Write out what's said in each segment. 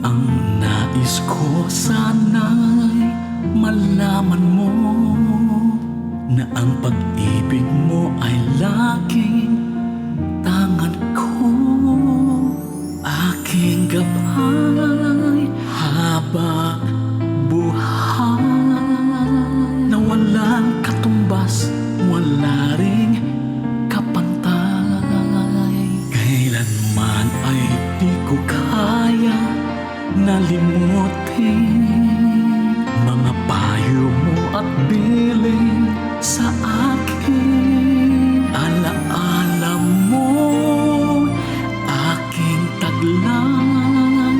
Ang nais ko sana'y malaman mo na ang pag-ibig mo ay laging tangan ko, aking gabay habang buhay, na walang katumbas, wala ring kapantay. Kailanman ay di ko kaya nalimutin mga payo mo at bilin sa akin. Alaala mo aking taglay,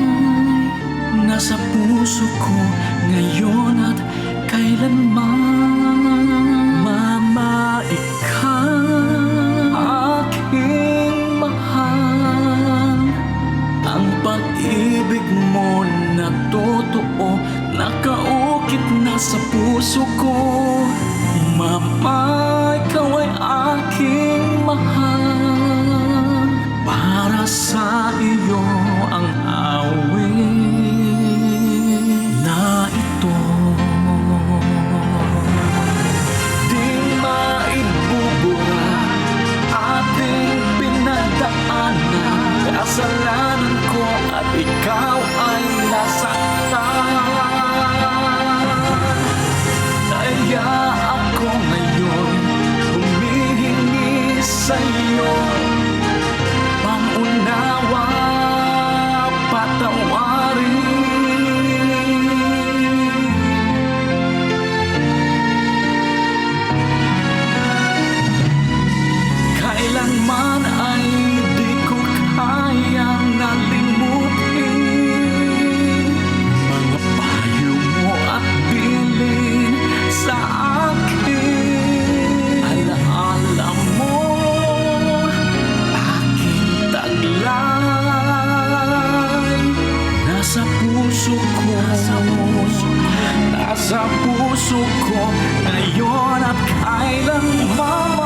nasa puso ko ngayon at kailanman. Mama, ikaw aking mahal, ang pag-ibig mo na totoo, nakaukit na sa puso ko. Mama, ikaw ay aking mahal, para sa iyo ang awit na ito. Di maibubura ating pinagdaanan, kasalanan ko at ikaw ay nasaktan. Kaya ako ngayon humihingi sa'yo pangunawa, patawarin. Kailanman ay di ko kayang nalimutin mga payo mo at bilin sa akin. Alaala mo aking taglay, nasa puso ko, nasa puso ko ngayon at kailanman.